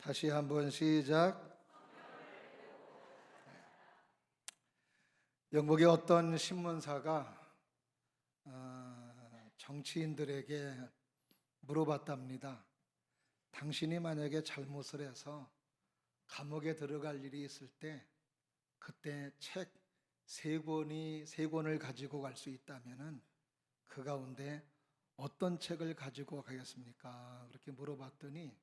다시 한번 시작. 영국의 어떤 신문사가 정치인들에게 물어봤답니다. 당신이 만약에 잘못을 해서 감옥에 들어갈 일이 있을 때 그때 책 세 권을 가지고 갈 수 있다면은 그 가운데 어떤 책을 가지고 가겠습니까? 그렇게 물어봤더니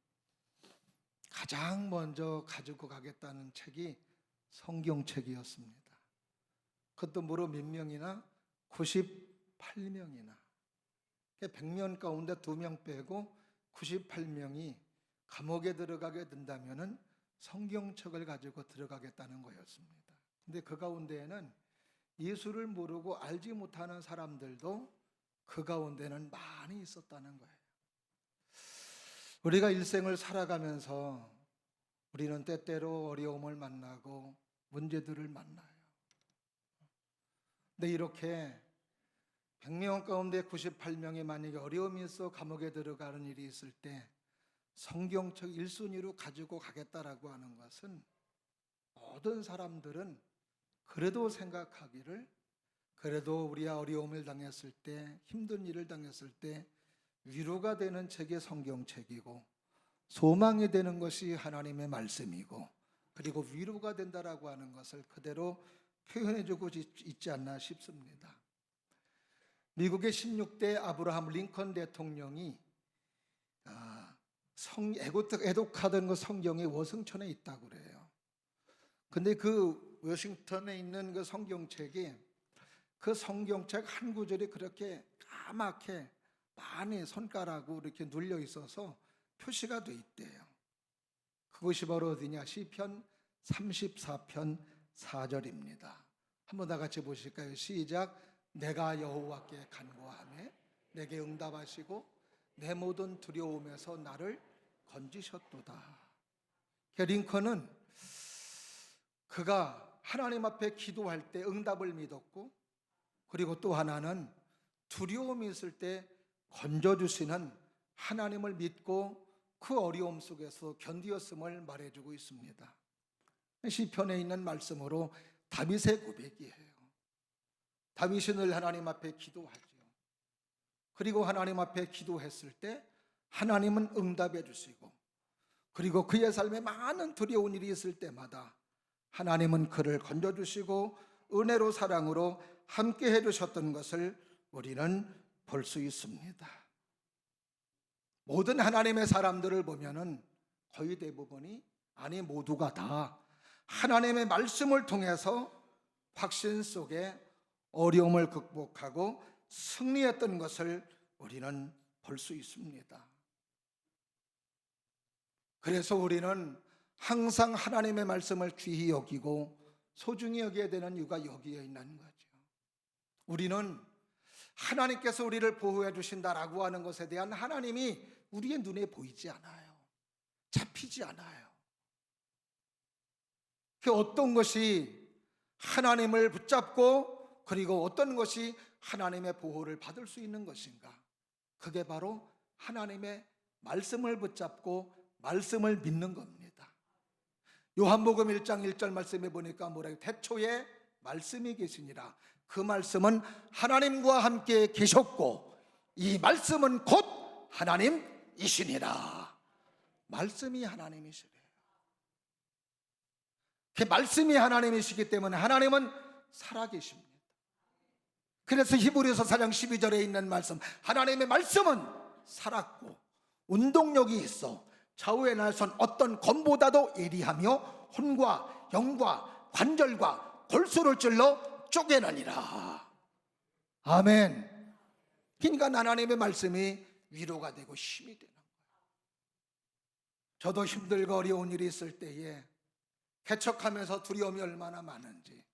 가장 먼저 가지고 가겠다는 책이 성경책이었습니다. 그것도 무려 몇 명이나? 98명이나. 100명 가운데 2명 빼고 98명이 감옥에 들어가게 된다면은 성경책을 가지고 들어가겠다는 거였습니다. 근데 그 가운데에는 예수를 모르고 알지 못하는 사람들도 그 가운데는 많이 있었다는 거예요. 우리가 일생을 살아가면서 우리는 때때로 어려움을 만나고 문제들을 만나요. 근데 이렇게 100명 가운데 98명이 만약에 어려움이 있어 감옥에 들어가는 일이 있을 때 성경책 1순위로 가지고 가겠다라고 하는 것은 모든 사람들은 그래도 생각하기를, 그래도 우리가 어려움을 당했을 때, 힘든 일을 당했을 때 위로가 되는 책이 성경책이고 소망이 되는 것이 하나님의 말씀이고, 그리고 위로가 된다라고 하는 것을 그대로 표현해주고 있지 않나 싶습니다. 미국의 16대 아브라함 링컨 대통령이 애독하던 그 성경이 워싱턴에 있다고 그래요. 근데 그 워싱턴에 있는 그 성경책이, 그 성경책 한 구절이 그렇게 까맣게 많이 손가락으로 이렇게 눌려 있어서 표시가 돼 있대요. 그것이 바로 어디냐? 시편 34편 4절입니다. 한번 다 같이 보실까요? 시작. 내가 여호와께 간구하매 내게 응답하시고 내 모든 두려움에서 나를 건지셨도다. 링컨은 그가 하나님 앞에 기도할 때 응답을 믿었고, 그리고 또 하나는 두려움이 있을 때 건져주시는 하나님을 믿고 그 어려움 속에서 견디었음을 말해주고 있습니다. 시편에 있는 말씀으로 다윗의 고백이에요. 다윗이 늘 하나님 앞에 기도하죠. 그리고 하나님 앞에 기도했을 때 하나님은 응답해 주시고, 그리고 그의 삶에 많은 두려운 일이 있을 때마다 하나님은 그를 건져주시고 은혜로 사랑으로 함께 해주셨던 것을 우리는 볼 수 있습니다. 모든 하나님의 사람들을 보면은 거의 대부분이, 아니 모두가 다 하나님의 말씀을 통해서 확신 속에 어려움을 극복하고 승리했던 것을 우리는 볼 수 있습니다. 그래서 우리는 항상 하나님의 말씀을 귀히 여기고 소중히 여겨야 되는 이유가 여기에 있는 거죠. 우리는 하나님께서 우리를 보호해 주신다라고 하는 것에 대한 하나님이 우리의 눈에 보이지 않아요. 잡히지 않아요. 그 어떤 것이 하나님을 붙잡고, 그리고 어떤 것이 하나님의 보호를 받을 수 있는 것인가? 그게 바로 하나님의 말씀을 붙잡고 말씀을 믿는 겁니다. 요한복음 1장 1절 말씀에 보니까 뭐라고? 태초에 말씀이 계시니라. 그 말씀은 하나님과 함께 계셨고 이 말씀은 곧 하나님이시니라. 말씀이 하나님이시래요. 그 말씀이 하나님이시기 때문에 하나님은 살아계십니다. 그래서 히브리서 4장 12절에 있는 말씀, 하나님의 말씀은 살았고 운동력이 있어 좌우에 나선 어떤 검보다도 예리하며 혼과 영과 관절과 골수를 찔러 쪼개느니라. 아멘. 그러니까 하나님의 말씀이 위로가 되고 힘이 되는 거예요. 저도 힘들고 어려운 일이 있을 때에 개척하면서 두려움이 얼마나 많은지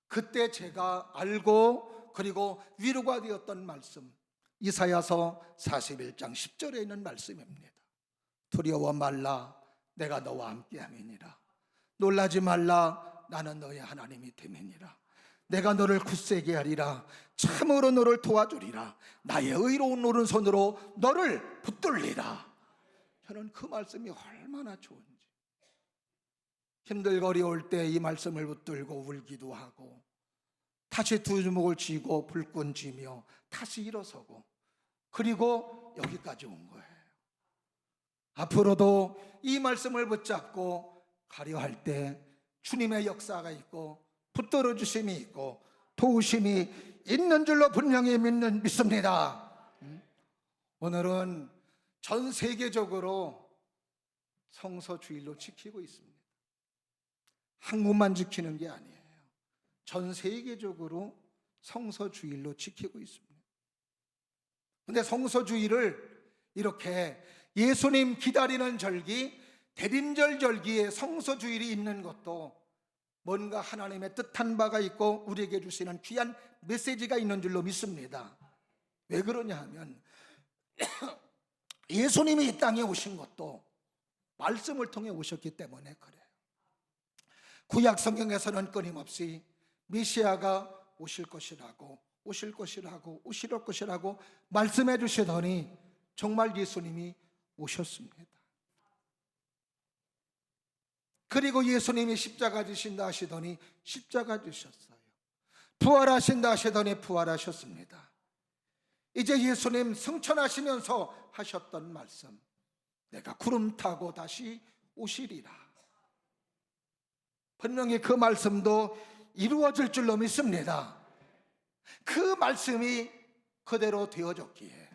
그때 제가 알고 그리고 위로가 되었던 말씀, 이사야서 41장 10절에 있는 말씀입니다. 두려워 말라, 내가 너와 함께함이니라. 놀라지 말라, 나는 너의 하나님이 됨이니라. 내가 너를 굳세게 하리라. 참으로 너를 도와주리라. 나의 의로운 오른손으로 너를 붙들리라. 저는 그 말씀이 얼마나 좋은지, 힘들고 어려울 때 이 말씀을 붙들고 울기도 하고 다시 두 주먹을 쥐고 불끈 쥐며 다시 일어서고 그리고 여기까지 온 거예요. 앞으로도 이 말씀을 붙잡고 가려 할 때 주님의 역사가 있고 붙들어 주심이 있고 도우심이 있는 줄로 분명히 믿습니다. 오늘은 전 세계적으로 성서주일로 지키고 있습니다. 한국만 지키는 게 아니에요. 전 세계적으로 성서주일로 지키고 있습니다. 근데 성서주일을 이렇게 예수님 기다리는 절기, 대림절 절기에 성서주일이 있는 것도 뭔가 하나님의 뜻한 바가 있고 우리에게 주시는 귀한 메시지가 있는 줄로 믿습니다. 왜 그러냐 하면 예수님이 이 땅에 오신 것도 말씀을 통해 오셨기 때문에 그래요. 구약 성경에서는 끊임없이 메시아가 오실 것이라고 말씀해 주시더니 정말 예수님이 오셨습니다. 그리고 예수님이 십자가 지신다 하시더니 십자가 지셨어요. 부활하신다 하시더니 부활하셨습니다. 이제 예수님 승천하시면서 하셨던 말씀, 내가 구름 타고 다시 오시리라. 분명히 그 말씀도 이루어질 줄로 믿습니다. 그 말씀이 그대로 되어졌기에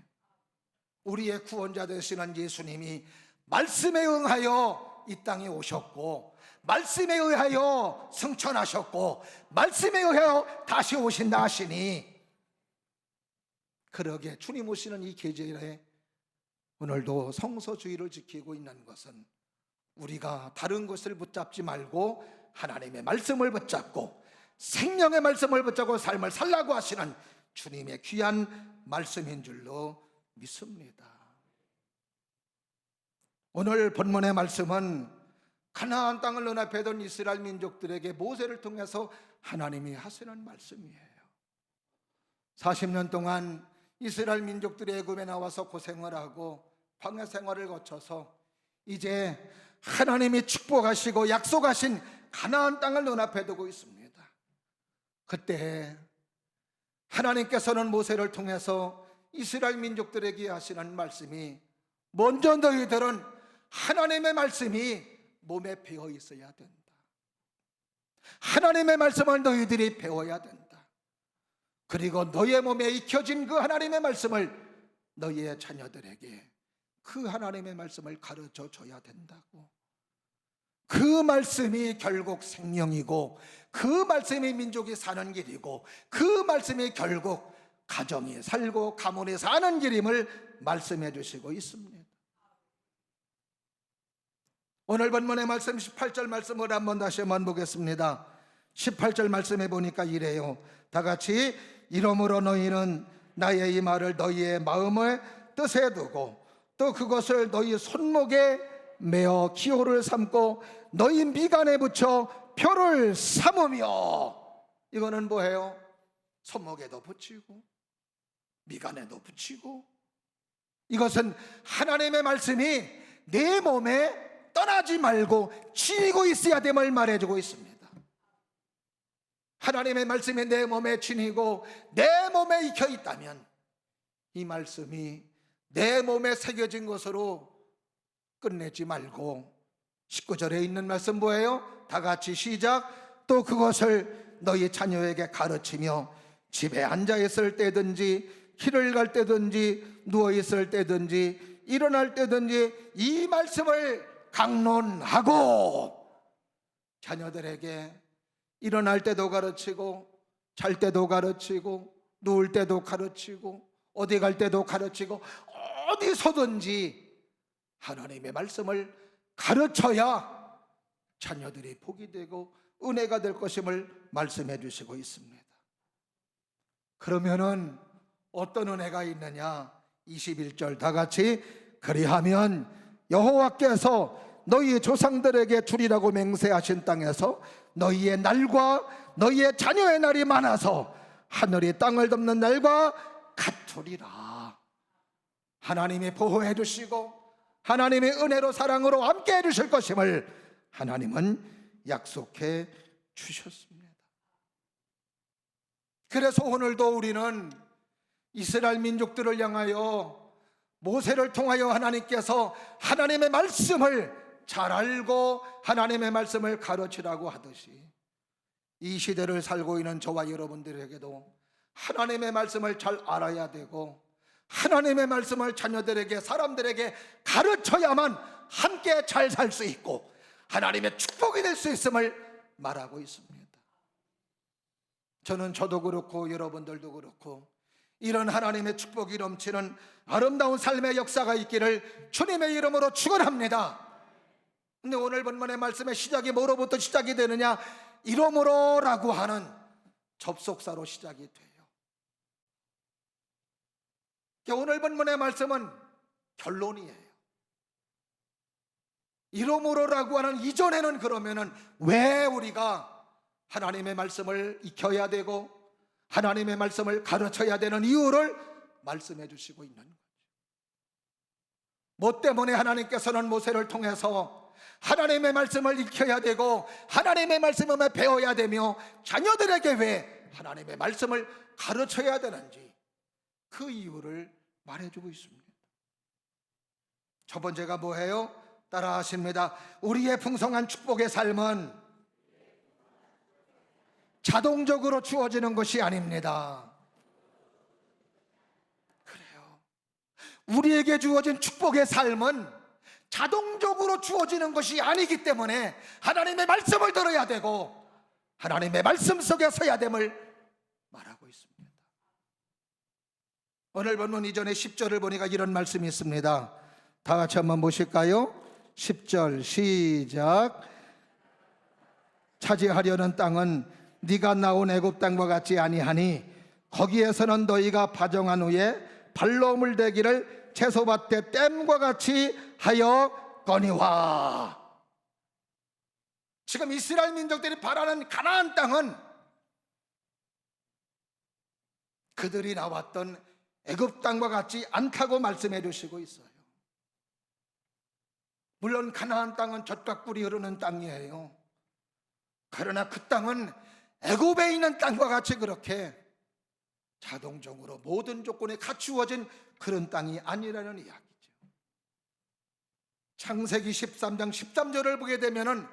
우리의 구원자 되시는 예수님이 말씀에 응하여 이 땅에 오셨고 말씀에 의하여 승천하셨고 말씀에 의하여 다시 오신다 하시니, 그러게 주님 오시는 이 계절에 오늘도 성서주의를 지키고 있는 것은 우리가 다른 것을 붙잡지 말고 하나님의 말씀을 붙잡고 생명의 말씀을 붙잡고 삶을 살라고 하시는 주님의 귀한 말씀인 줄로 믿습니다. 오늘 본문의 말씀은 가나안 땅을 눈앞에 둔 이스라엘 민족들에게 모세를 통해서 하나님이 하시는 말씀이에요. 40년 동안 이스라엘 민족들이 애굽에 나와서 고생을 하고 광야 생활을 거쳐서 이제 하나님이 축복하시고 약속하신 가나안 땅을 눈앞에 두고 있습니다. 그때 하나님께서는 모세를 통해서 이스라엘 민족들에게 하시는 말씀이, 먼저 너희들은 하나님의 말씀이 몸에 배어 있어야 된다. 하나님의 말씀을 너희들이 배워야 된다. 그리고 너의 몸에 익혀진 그 하나님의 말씀을 너희의 자녀들에게 그 하나님의 말씀을 가르쳐 줘야 된다고. 그 말씀이 결국 생명이고 그 말씀이 민족이 사는 길이고 그 말씀이 결국 가정이 살고 가문이 사는 길임을 말씀해 주시고 있습니다. 오늘 본문의 말씀 18절 말씀을 한번 다시 한번 보겠습니다. 18절 말씀해 보니까 이래요. 다 같이, 이러므로 너희는 나의 이 말을 너희의 마음을 뜻에 두고 또 그것을 너희 손목에 메어 기호를 삼고 너희 미간에 붙여 표를 삼으며. 이거는 뭐예요? 손목에도 붙이고 미간에도 붙이고, 이것은 하나님의 말씀이 내 몸에 떠나지 말고 지니고 있어야 됨을 말해주고 있습니다. 하나님의 말씀이 내 몸에 지니고 내 몸에 익혀 있다면 이 말씀이 내 몸에 새겨진 것으로 끝내지 말고 19절에 있는 말씀 뭐예요? 다 같이 시작. 또 그것을 너희 자녀에게 가르치며 집에 앉아 있을 때든지 길을 갈 때든지 누워 있을 때든지 일어날 때든지 이 말씀을 강론하고. 자녀들에게 일어날 때도 가르치고 잘 때도 가르치고 누울 때도 가르치고 어디 갈 때도 가르치고 어디서든지 하나님의 말씀을 가르쳐야 자녀들이 복이 되고 은혜가 될 것임을 말씀해 주시고 있습니다. 그러면은 어떤 은혜가 있느냐? 21절 다 같이, 그리하면 여호와께서 너희 조상들에게 주리라고 맹세하신 땅에서 너희의 날과 너희의 자녀의 날이 많아서 하늘이 땅을 덮는 날과 같으리라. 하나님이 보호해 주시고 하나님의 은혜로 사랑으로 함께 해주실 것임을 하나님은 약속해 주셨습니다. 그래서 오늘도 우리는 이스라엘 민족들을 향하여 모세를 통하여 하나님께서 하나님의 말씀을 잘 알고 하나님의 말씀을 가르치라고 하듯이 이 시대를 살고 있는 저와 여러분들에게도 하나님의 말씀을 잘 알아야 되고 하나님의 말씀을 자녀들에게, 사람들에게 가르쳐야만 함께 잘 살 수 있고 하나님의 축복이 될 수 있음을 말하고 있습니다. 저도 그렇고 여러분들도 그렇고 이런 하나님의 축복이 넘치는 아름다운 삶의 역사가 있기를 주님의 이름으로 축원합니다. 근데 오늘 본문의 말씀의 시작이 뭐로부터 시작이 되느냐? 이러므로라고 하는 접속사로 시작이 돼요. 오늘 본문의 말씀은 결론이에요. 이러므로라고 하는 이전에는 그러면은 왜 우리가 하나님의 말씀을 익혀야 되고 하나님의 말씀을 가르쳐야 되는 이유를 말씀해 주시고 있는 거죠. 뭐 때문에 하나님께서는 모세를 통해서 하나님의 말씀을 익혀야 되고 하나님의 말씀을 배워야 되며 자녀들에게 왜 하나님의 말씀을 가르쳐야 되는지 그 이유를 말해주고 있습니다. 첫 번째가 뭐예요? 따라 하십니다. 우리의 풍성한 축복의 삶은 자동적으로 주어지는 것이 아닙니다. 그래요. 우리에게 주어진 축복의 삶은 자동적으로 주어지는 것이 아니기 때문에 하나님의 말씀을 들어야 되고 하나님의 말씀 속에 서야 됨을 말하고 있습니다. 오늘 본문 이전에 10절을 보니까 이런 말씀이 있습니다. 다 같이 한번 보실까요? 10절 시작. 차지하려는 땅은 네가 나온 애굽 땅과 같지 아니하니 거기에서는 너희가 파종한 후에 발로 물대기를 채소밭에 댐과 같이 하였거니와. 지금 이스라엘 민족들이 바라는 가나안 땅은 그들이 나왔던 애굽 땅과 같지 않다고 말씀해 주시고 있어요. 물론 가나안 땅은 젖과 꿀이 흐르는 땅이에요. 그러나 그 땅은 애굽에 있는 땅과 같이 그렇게 자동적으로 모든 조건이 갖추어진 그런 땅이 아니라는 이야기죠. 창세기 13장 13절을 보게 되면은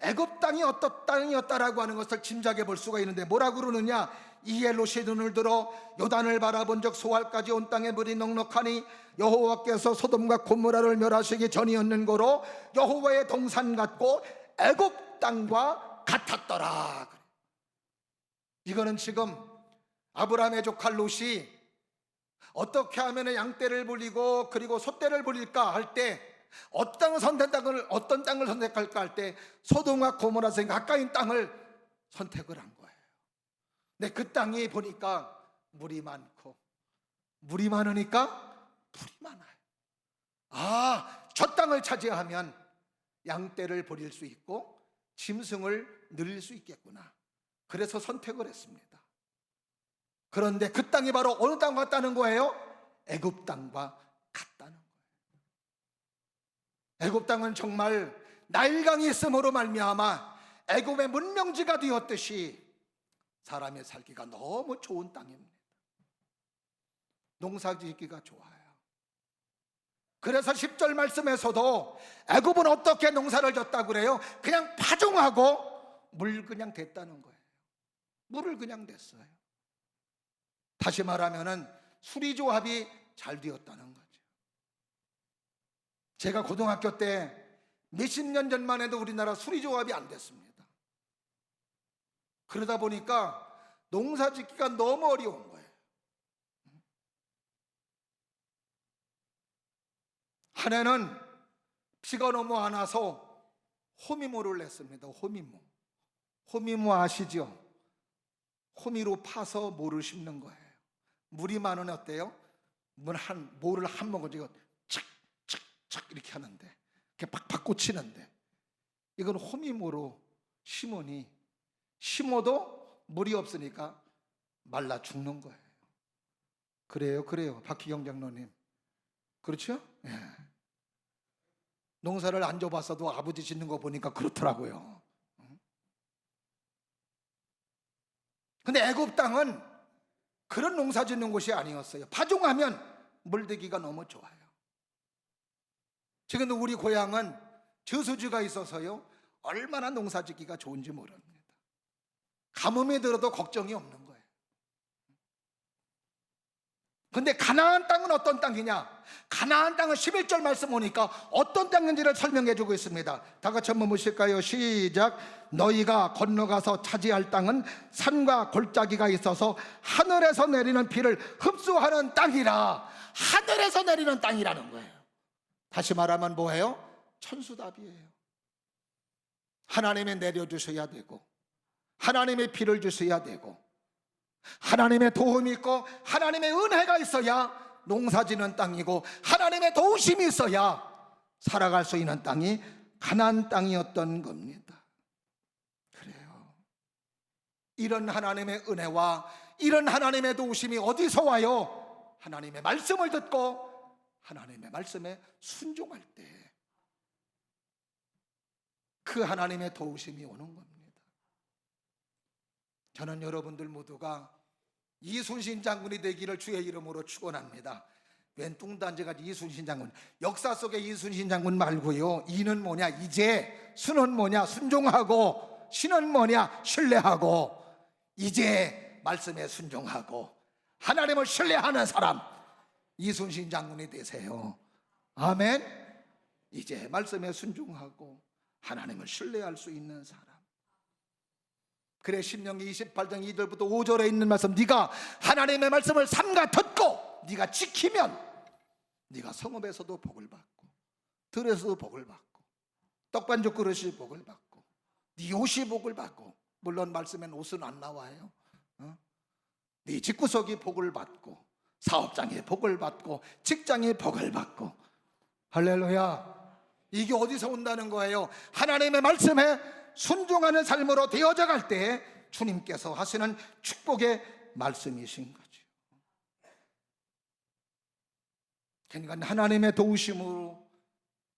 애굽 땅이 어떤 땅이었다라고 하는 것을 짐작해 볼 수가 있는데 뭐라고 그러느냐? 이에 롯이 눈을 들어 요단을 바라본 적 소알까지 온 땅에 물이 넉넉하니 여호와께서 소돔과 고모라를 멸하시기 전이었는 거로 여호와의 동산 같고 애굽 땅과 같았더라. 이거는 지금 아브라함의 조카 롯이 어떻게 하면 양떼를 불리고 그리고 소떼를 불릴까 할 때 어떤 땅을 선택할까 할 때 소돔과 고모라에 가까운 땅을 선택을 한 거예요. 근데 그 땅이 보니까 물이 많고 물이 많으니까 풀이 많아요. 아, 저 땅을 차지하면 양떼를 버릴 수 있고 짐승을 늘릴 수 있겠구나. 그래서 선택을 했습니다. 그런데 그 땅이 바로 어느 땅과 같다는 거예요? 애굽 땅과 같다는 거예요. 애굽 땅은 정말 나일강이 있음으로 말미암아 애굽의 문명지가 되었듯이 사람의 살기가 너무 좋은 땅입니다. 농사짓기가 좋아요. 그래서 10절 말씀에서도 애굽은 어떻게 농사를 졌다고 그래요? 그냥 파종하고 물 그냥 댔다는 거예요. 물을 그냥 댔어요. 다시 말하면은 수리조합이 잘 되었다는 거죠. 제가 고등학교 때 몇십 년 전만 해도 우리나라 수리조합이 안 됐습니다. 그러다 보니까 농사 짓기가 너무 어려운 거예요. 한 해는 비가 너무 안 와서 호미모를 냈습니다. 호미모 아시죠? 호미로 파서 모를 심는 거예요. 물이 많으면 어때요? 모를 한 모금 착착착 이렇게 하는데 이렇게 팍팍 꽂히는데 이건 호미모로 심으니 심어도 물이 없으니까 말라 죽는 거예요. 그래요 박희경 장로님. 그렇죠? 예. 농사를 안 줘봤어도 아버지 짓는 거 보니까 그렇더라고요. 근데 애굽 땅은 그런 농사 짓는 곳이 아니었어요. 파종하면 물되기가 너무 좋아요. 지금도 우리 고향은 저수지가 있어서요, 얼마나 농사 짓기가 좋은지 모릅니다. 가뭄이 들어도 걱정이 없는 거예요. 근데 가나안 땅은 어떤 땅이냐? 가나안 땅은 11절 말씀 보니까 어떤 땅인지를 설명해 주고 있습니다. 다 같이 한번 보실까요? 시작. 너희가 건너가서 차지할 땅은 산과 골짜기가 있어서 하늘에서 내리는 비를 흡수하는 땅이라. 하늘에서 내리는 땅이라는 거예요. 다시 말하면 뭐예요? 천수답이에요. 하나님이 내려주셔야 되고, 하나님의 비를 주셔야 되고, 하나님의 도움이 있고 하나님의 은혜가 있어야 농사지는 땅이고, 하나님의 도우심이 있어야 살아갈 수 있는 땅이 가나안 땅이었던 겁니다. 그래요. 이런 하나님의 은혜와 이런 하나님의 도우심이 어디서 와요? 하나님의 말씀을 듣고 하나님의 말씀에 순종할 때 그 하나님의 도우심이 오는 겁니다. 저는 여러분들 모두가 이순신 장군이 되기를 주의 이름으로 축원합니다. 웬 뚱딴지가 이순신 장군. 역사 속의 이순신 장군 말고요, 이는 뭐냐? 이제. 수는 뭐냐? 순종하고. 신은 뭐냐? 신뢰하고. 이제 말씀에 순종하고 하나님을 신뢰하는 사람, 이순신 장군이 되세요. 아멘. 이제 말씀에 순종하고 하나님을 신뢰할 수 있는 사람. 그래, 신명기 28장 2절부터 5절에 있는 말씀, 네가 하나님의 말씀을 삼가 듣고 네가 지키면 네가 성읍에서도 복을 받고 들에서도 복을 받고 떡반죽 그릇이 복을 받고 네 옷이 복을 받고, 물론 말씀엔 옷은 안 나와요. 네 집구석이 복을 받고 사업장에 복을 받고 직장에 복을 받고. 할렐루야. 이게 어디서 온다는 거예요? 하나님의 말씀에 순종하는 삶으로 되어져 갈 때 주님께서 하시는 축복의 말씀이신 거죠. 그러니까 하나님의 도우심으로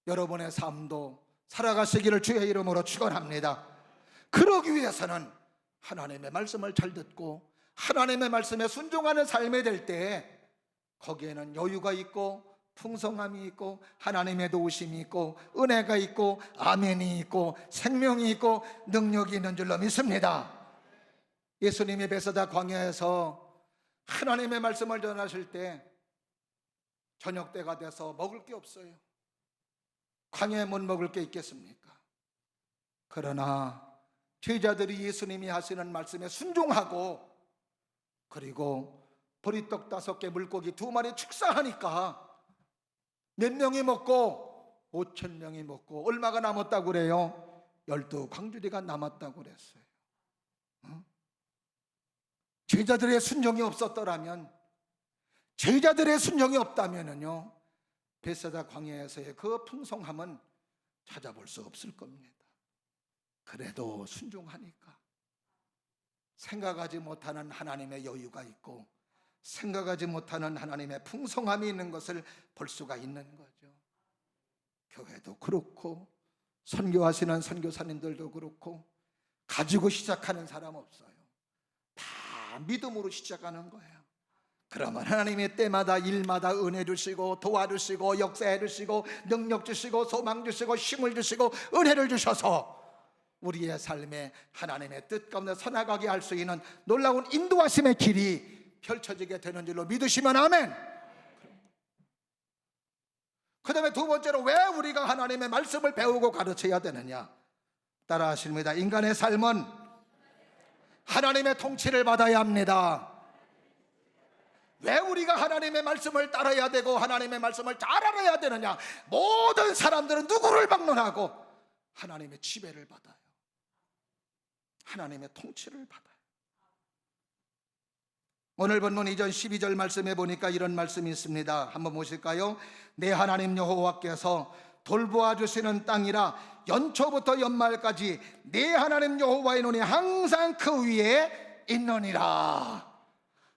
여러분의 삶도 살아가시기를 주의 이름으로 축원합니다. 그러기 위해서는 하나님의 말씀을 잘 듣고 하나님의 말씀에 순종하는 삶이 될 때 거기에는 여유가 있고 풍성함이 있고 하나님의 도우심이 있고 은혜가 있고 아멘이 있고 생명이 있고 능력이 있는 줄로 믿습니다. 예수님이 베세다 광야에서 하나님의 말씀을 전하실 때 저녁 때가 돼서 먹을 게 없어요. 광야에 못 먹을 게 있겠습니까? 그러나 제자들이 예수님이 하시는 말씀에 순종하고, 그리고 보리떡 5개 물고기 2마리 축사하니까 몇 명이 먹고 5,000명이 먹고 얼마가 남았다고 그래요? 12광주리가 남았다고 그랬어요. 제자들의 순종이 없었더라면, 제자들의 순종이 없다면요, 베세다 광야에서의 그 풍성함은 찾아볼 수 없을 겁니다. 그래도 순종하니까 생각하지 못하는 하나님의 여유가 있고 생각하지 못하는 하나님의 풍성함이 있는 것을 볼 수가 있는 거죠. 교회도 그렇고 선교하시는 선교사님들도 그렇고 가지고 시작하는 사람 없어요. 다 믿음으로 시작하는 거예요. 그러면 하나님의 때마다 일마다 은혜 주시고 도와주시고 역사해 주시고 능력 주시고 소망 주시고 힘을 주시고 은혜를 주셔서 우리의 삶에 하나님의 뜻 가운데 서나가게 할 수 있는 놀라운 인도하심의 길이 펼쳐지게 되는 줄로 믿으시면 아멘. 그 다음에 두 번째로 왜 우리가 하나님의 말씀을 배우고 가르쳐야 되느냐? 따라 하십니다. 인간의 삶은 하나님의 통치를 받아야 합니다. 왜 우리가 하나님의 말씀을 따라야 되고 하나님의 말씀을 잘 알아야 되느냐? 모든 사람들은 누구를 막론하고 하나님의 지배를 받아요. 하나님의 통치를 받아요. 오늘 본문 이전 12절 말씀에 보니까 이런 말씀이 있습니다. 한번 보실까요? 내 하나님 여호와께서 돌보아 주시는 땅이라 연초부터 연말까지 내 하나님 여호와의 눈이 항상 그 위에 있느니라.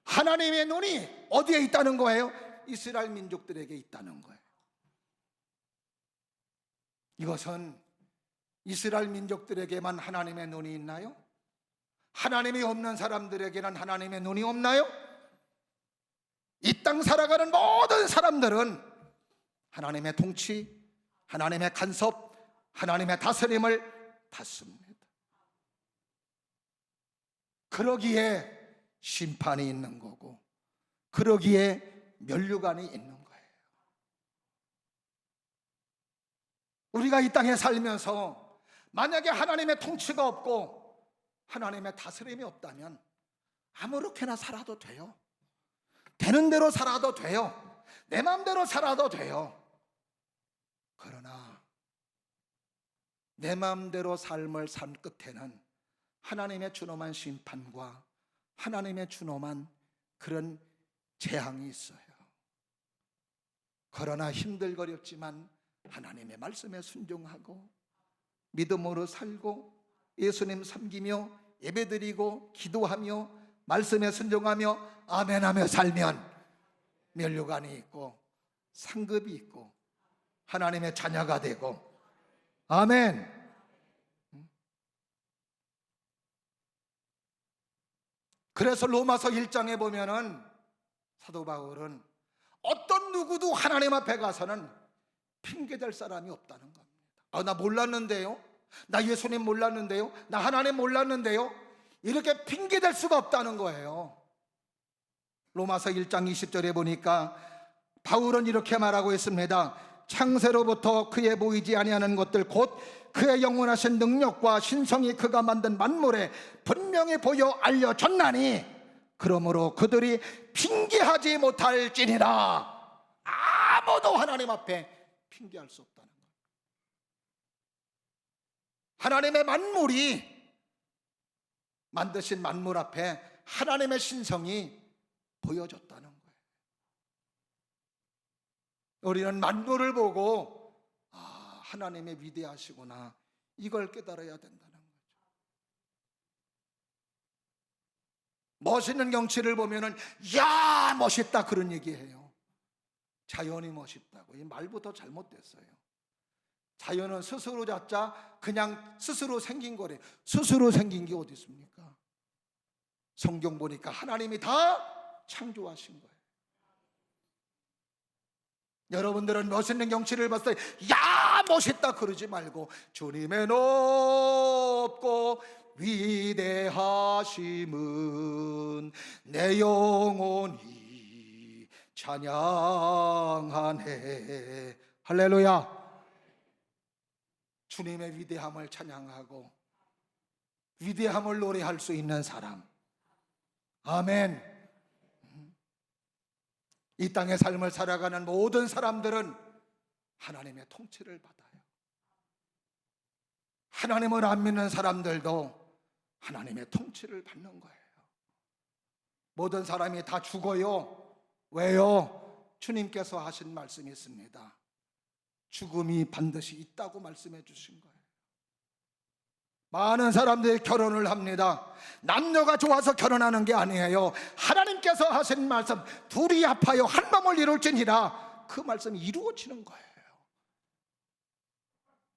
하나님의 눈이 어디에 있다는 거예요? 이스라엘 민족들에게 있다는 거예요. 이것은 이스라엘 민족들에게만 하나님의 눈이 있나요? 하나님이 없는 사람들에게는 하나님의 눈이 없나요? 이 땅 살아가는 모든 사람들은 하나님의 통치, 하나님의 간섭, 하나님의 다스림을 받습니다. 그러기에 심판이 있는 거고, 그러기에 면류관이 있는 거예요. 우리가 이 땅에 살면서 만약에 하나님의 통치가 없고 하나님의 다스림이 없다면 아무렇게나 살아도 돼요. 되는 대로 살아도 돼요. 내 마음대로 살아도 돼요. 그러나 내 마음대로 삶을 산 끝에는 하나님의 준엄한 심판과 하나님의 준엄한 그런 재앙이 있어요. 그러나 힘들거렸지만 하나님의 말씀에 순종하고 믿음으로 살고 예수님 섬기며 예배드리고 기도하며 말씀에 순종하며 아멘하며 살면 면류관이 있고 상급이 있고 하나님의 자녀가 되고, 아멘. 그래서 로마서 1장에 보면은 사도 바울은 어떤 누구도 하나님 앞에 가서는 핑계댈 사람이 없다는 겁니다. 나 몰랐는데요, 나 예수님 몰랐는데요, 나 하나님 몰랐는데요, 이렇게 핑계댈 수가 없다는 거예요. 로마서 1장 20절에 보니까 바울은 이렇게 말하고 있습니다. 창세로부터 그의 보이지 아니하는 것들 곧 그의 영원하신 능력과 신성이 그가 만든 만물에 분명히 보여 알려졌나니 그러므로 그들이 핑계하지 못할지니라. 아무도 하나님 앞에 핑계할 수 없다는 거예요. 하나님의 만물이, 만드신 만물 앞에 하나님의 신성이 보여졌다는 거예요. 우리는 만물을 보고 하나님의 위대하시구나, 이걸 깨달아야 된다는 거죠. 멋있는 경치를 보면은 야 멋있다 그런 얘기해요. 자연이 멋있다고. 이 말부터 잘못됐어요. 자연은 스스로 잡자 그냥 스스로 생긴 거래. 스스로 생긴 게 어디 있습니까? 성경 보니까 하나님이 다 창조하신 거예요. 여러분들은 멋있는 경치를 봤을 때 야 멋있다 그러지 말고 주님의 높고 위대하심은 내 영혼이 찬양하네. 할렐루야. 주님의 위대함을 찬양하고 위대함을 노래할 수 있는 사람, 아멘. 이 땅의 삶을 살아가는 모든 사람들은 하나님의 통치를 받아요. 하나님을 안 믿는 사람들도 하나님의 통치를 받는 거예요. 모든 사람이 다 죽어요. 왜요? 주님께서 하신 말씀이 있습니다. 죽음이 반드시 있다고 말씀해 주신 거예요. 많은 사람들이 결혼을 합니다. 남녀가 좋아서 결혼하는 게 아니에요. 하나님께서 하신 말씀, 둘이 합하여 한 몸을 이룰지니라, 그 말씀이 이루어지는 거예요.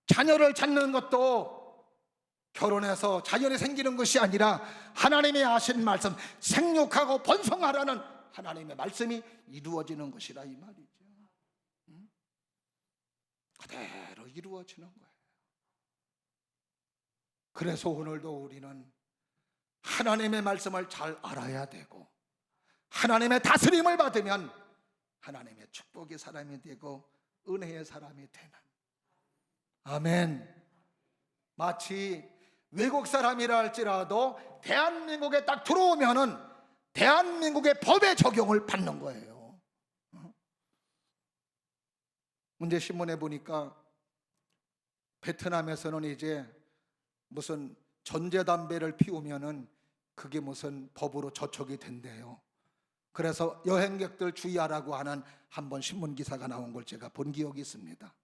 자녀를 찾는 것도 결혼해서 자녀이 생기는 것이 아니라 하나님이 하신 말씀, 생육하고 번성하라는 하나님의 말씀이 이루어지는 것이라 이 말이죠. 그대로 이루어지는 거예요. 그래서 오늘도 우리는 하나님의 말씀을 잘 알아야 되고 하나님의 다스림을 받으면 하나님의 축복의 사람이 되고 은혜의 사람이 되는, 아멘. 마치 외국 사람이라 할지라도 대한민국에 딱 들어오면은 대한민국의 법의 적용을 받는 거예요. 문제 신문에 보니까 베트남에서는 이제 무슨 전자담배를 피우면은 그게 무슨 법으로 저촉이 된대요. 그래서 여행객들 주의하라고 하는 한번 신문 기사가 나온 걸 제가 본 기억이 있습니다.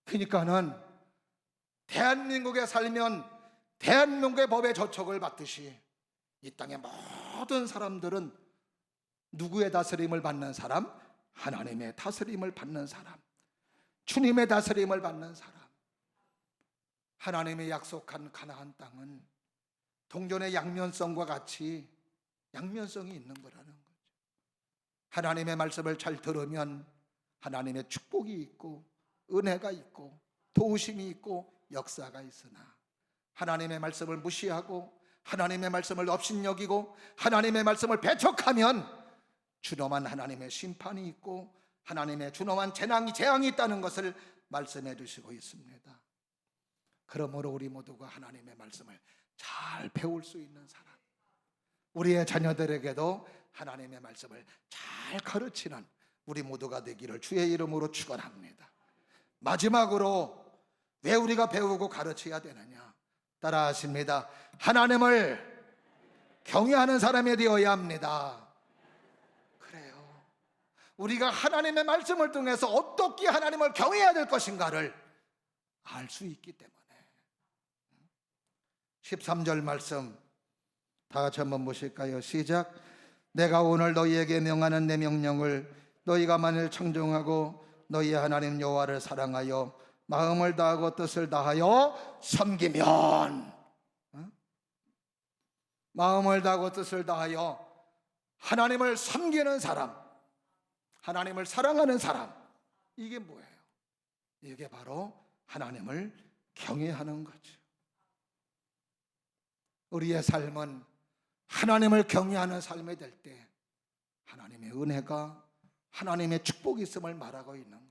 그러니까는 대한민국에 살면 대한민국의 법에 저촉을 받듯이 이 땅의 모든 사람들은 누구의 다스림을 받는 사람? 하나님의 다스림을 받는 사람, 주님의 다스림을 받는 사람, 하나님의 약속한 가나안 땅은 동전의 양면성과 같이 양면성이 있는 거라는 거죠. 하나님의 말씀을 잘 들으면 하나님의 축복이 있고 은혜가 있고 도우심이 있고 역사가 있으나, 하나님의 말씀을 무시하고 하나님의 말씀을 업신여기고 하나님의 말씀을 배척하면 준엄한 하나님의 심판이 있고 하나님의 준엄한 재앙이 있다는 것을 말씀해 주시고 있습니다. 그러므로 우리 모두가 하나님의 말씀을 잘 배울 수 있는 사람, 우리의 자녀들에게도 하나님의 말씀을 잘 가르치는 우리 모두가 되기를 주의 이름으로 축원합니다. 마지막으로 왜 우리가 배우고 가르쳐야 되느냐? 따라하십니다. 하나님을 경외하는 사람이 되어야 합니다. 그래요. 우리가 하나님의 말씀을 통해서 어떻게 하나님을 경외해야 될 것인가를 알 수 있기 때문에. 13절 말씀 다 같이 한번 보실까요? 시작. 내가 오늘 너희에게 명하는 내 명령을 너희가 만일 청종하고 너희 하나님 여호와를 사랑하여 마음을 다하고 뜻을 다하여 섬기면, 마음을 다하고 뜻을 다하여 하나님을 섬기는 사람, 하나님을 사랑하는 사람, 이게 뭐예요? 이게 바로 하나님을 경외하는 거죠. 우리의 삶은 하나님을 경외하는 삶이 될 때 하나님의 은혜가, 하나님의 축복이 있음을 말하고 있는 거예요.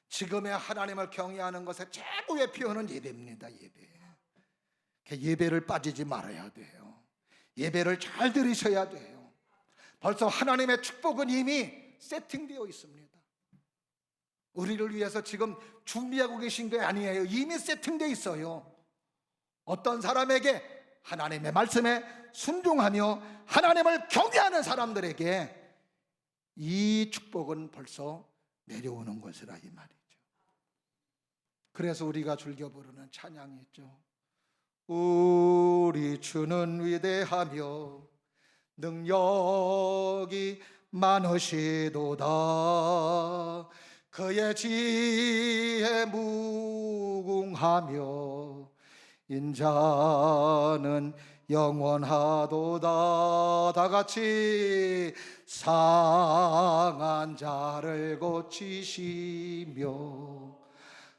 지금의 하나님을 경외하는 것의 최고의 표현은 예배입니다. 예배를 빠지지 말아야 돼요. 예배를 잘 들으셔야 돼요. 벌써 하나님의 축복은 이미 세팅되어 있습니다. 우리를 위해서 지금 준비하고 계신 게 아니에요. 이미 세팅되어 있어요. 어떤 사람에게? 하나님의 말씀에 순종하며 하나님을 경외하는 사람들에게 이 축복은 벌써 내려오는 것이라 이 말이죠. 그래서 우리가 즐겨 부르는 찬양이 있죠. 우리 주는 위대하며 능력이 많으시도다. 그의 지혜 무궁하며 인자는 영원하도다. 다 같이 상한 자를 고치시며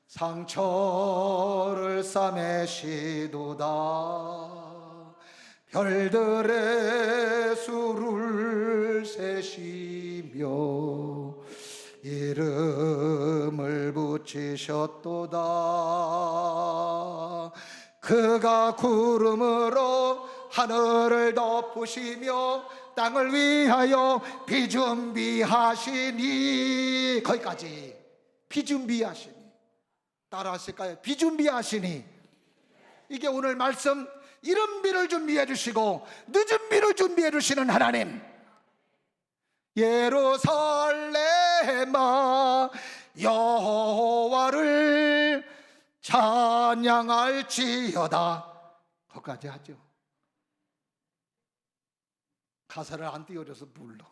상처를 싸매시도다. 별들의 수를 세시며 이름을 붙이셨도다. 그가 구름으로 하늘을 덮으시며 땅을 위하여 비준비하시니. 거기까지. 비준비하시니. 따라하실까요? 비준비하시니. 이게 오늘 말씀. 이른 비를 준비해 주시고 늦은 비를 준비해 주시는 하나님. 예루살렘아 여호와를 찬양할지어다. 거기까지 하죠. 가사를 안 띄워줘서 불러.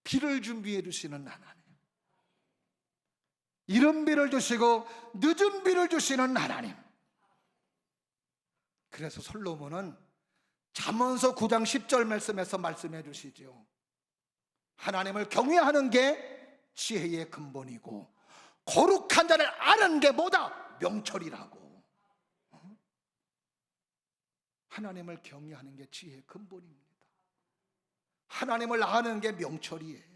비를 준비해 주시는 하나님, 이른 비를 주시고 늦은 비를 주시는 하나님. 그래서 솔로몬은 잠언서 9장 10절 말씀에서 말씀해 주시죠. 하나님을 경외하는 게 지혜의 근본이고 거룩한 자를 아는 게 뭐다? 명철이라고. 하나님을 경외하는 게 지혜의 근본입니다. 하나님을 아는 게 명철이에요.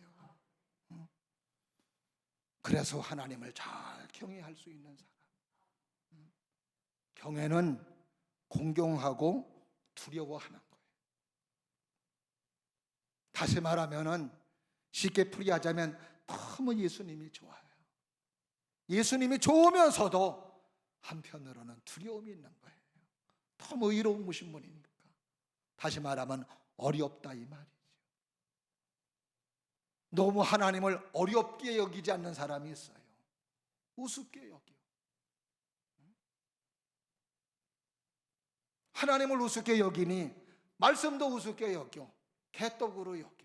그래서 하나님을 잘 경외할 수 있는 사람. 경외는 공경하고 두려워하는 거예요. 다시 말하면은 쉽게 풀이하자면 너무 예수님이 좋아요. 예수님이 좋으면서도 한편으로는 두려움이 있는 거예요. 너무 의로우신 분이니까. 다시 말하면 어렵다 이 말이죠. 너무 하나님을 어렵게 여기지 않는 사람이 있어요. 우습게 여겨. 하나님을 우습게 여기니 말씀도 우습게 여겨. 개떡으로 여겨.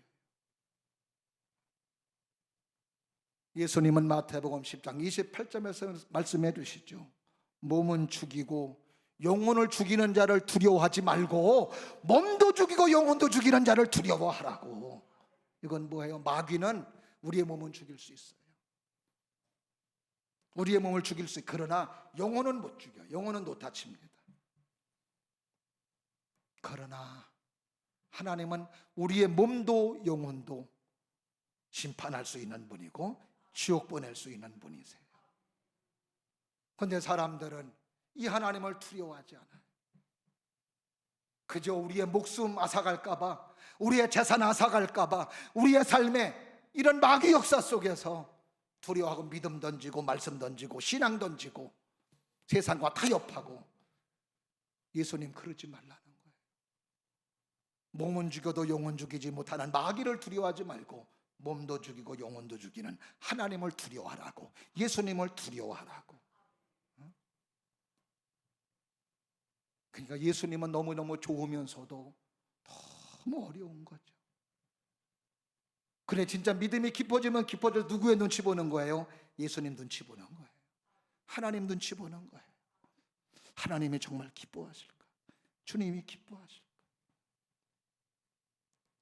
예수님은 마태복음 10장 28절에서 말씀해 주시죠. 몸은 죽이고 영혼을 죽이는 자를 두려워하지 말고 몸도 죽이고 영혼도 죽이는 자를 두려워하라고. 이건 뭐예요? 마귀는 우리의 몸은 죽일 수 있어요. 우리의 몸을 죽일 수 있어요. 그러나 영혼은 못 죽여요. 영혼은 못 다칩니다. 그러나 하나님은 우리의 몸도 영혼도 심판할 수 있는 분이고 지옥 보낼 수 있는 분이세요. 그런데 사람들은 이 하나님을 두려워하지 않아요. 그저 우리의 목숨 앗아갈까봐, 우리의 재산 앗아갈까봐, 우리의 삶에 이런 마귀 역사 속에서 두려워하고 믿음 던지고 말씀 던지고 신앙 던지고 세상과 타협하고. 예수님 그러지 말라는 거예요. 몸은 죽여도 영혼 죽이지 못하는 마귀를 두려워하지 말고 몸도 죽이고 영혼도 죽이는 하나님을 두려워하라고. 예수님을 두려워하라고. 그러니까 예수님은 너무너무 좋으면서도 너무 어려운 거죠. 그래, 진짜 믿음이 깊어지면 깊어져 누구의 눈치 보는 거예요? 예수님 눈치 보는 거예요. 하나님 눈치 보는 거예요. 하나님이 정말 기뻐하실까? 주님이 기뻐하실까?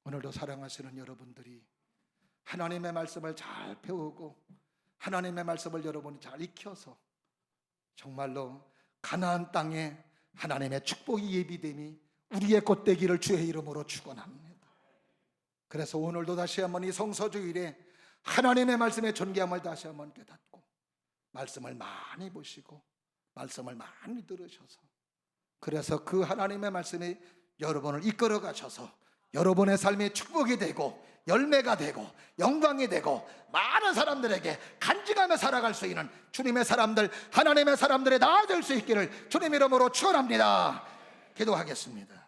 오늘도 사랑하시는 여러분들이 하나님의 말씀을 잘 배우고 하나님의 말씀을 여러분이 잘 익혀서 정말로 가나안 땅에 하나님의 축복이 예비됨이 우리의 것 되기를 주의 이름으로 축원합니다. 그래서 오늘도 다시 한번 이 성서주일에 하나님의 말씀의 존귀함을 다시 한번 깨닫고 말씀을 많이 보시고 말씀을 많이 들으셔서, 그래서 그 하나님의 말씀이 여러분을 이끌어 가셔서 여러분의 삶이 축복이 되고 열매가 되고 영광이 되고 많은 사람들에게 간증하며 살아갈 수 있는 주님의 사람들, 하나님의 사람들의 나아질 수 있기를 주님 이름으로 축원합니다. 기도하겠습니다.